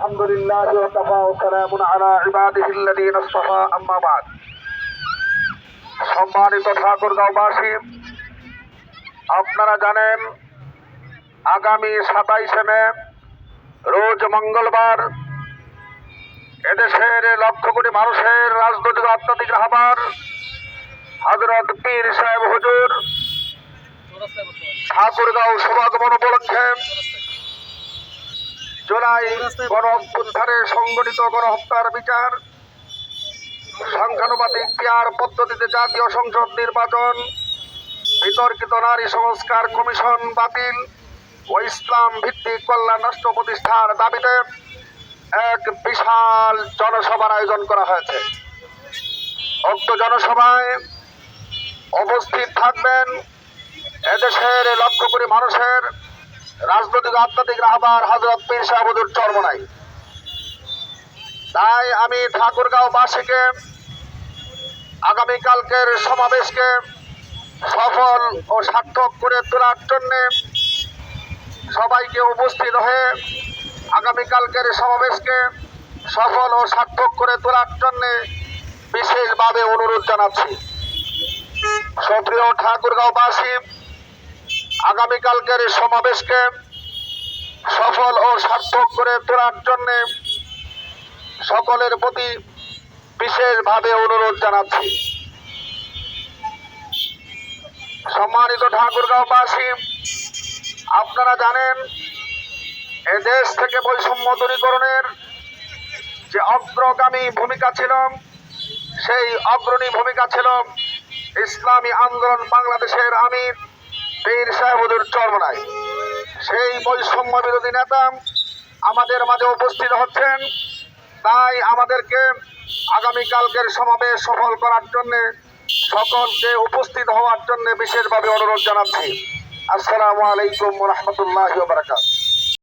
আলহামদুলিল্লাহি ওয়া কাফা ওয়া সালামুন আলা ইবাদিহিল্লাযীনা ইসতাফা আম্মা বা'দ। সম্মানিত ঠাকুরগাঁওবাসী, আপনারা জানেন আগামী 27শে মে রোজ মঙ্গলবার এদেশের লক্ষ কোটি মানুষের রাজনৈতিক আধ্যাত্মিক রাহবার হযরত পীর সাহেব হুজুর ঠাকুরগাঁও শুভাগমন উপলক্ষে জুলাই গণ অভ্যুত্থানে সংগঠিত গণহত্যার বিচার, সংখ্যানুপাতিক পিআর পদ্ধতিতে জাতীয় সংসদ নির্বাচন, বিতর্কিত নারী সংস্কার কমিশন বাতিল ও ইসলাম ভিত্তিক কল্যাণ রাষ্ট্র প্রতিষ্ঠার দাবিতে এক বিশাল জনসভার আয়োজন করা হয়েছে। উক্ত জনসভায় উপস্থিত থাকবেন এদেশের লক্ষ কোটি মানুষের রাজনৈতিক আধ্যাত্মিক রাহবার হযরত পীর সাহেব হুজুর চরমনাই। তাই আমি ঠাকুরগাঁওবাসীকে আগামীকালকের সমাবেশকে সফল ও সার্থক করে তোলার জন্যে সবাইকে উপস্থিত হয়ে আগামীকালকের সমাবেশকে সফল ও সার্থক করে তোলার জন্যে বিশেষভাবে অনুরোধ জানাচ্ছি। সুপ্রিয় ঠাকুরগাঁওবাসী, আগামীকালকের সমাবেশকে সফল ও সার্থক করে তোলার জন্য সকলের প্রতি বিশেষভাবে অনুরোধ জানাচ্ছি। সম্মানিত ঠাকুরগাঁওবাসী, আপনারা জানেন এদেশ থেকে বৈষম্য দূরীকরণের যে অগ্রগামী ভূমিকা ছিল, সেই অগ্রণী ভূমিকা ছিল ইসলামী আন্দোলন বাংলাদেশের আমির পীর সাহেব হুজুর চরমনাই। সেই বৈষম্য বিরোধী নেতা আমাদের মাঝে উপস্থিত হচ্ছেন। তাই আমাদেরকে আগামীকালকের সমাবেশ সফল করার জন্য সকলকে উপস্থিত হওয়ার জন্য বিশেষভাবে অনুরোধ জানাচ্ছি। আসসালামু আলাইকুম ওয়া রাহমাতুল্লাহি ওয়া বারাকাতুহু।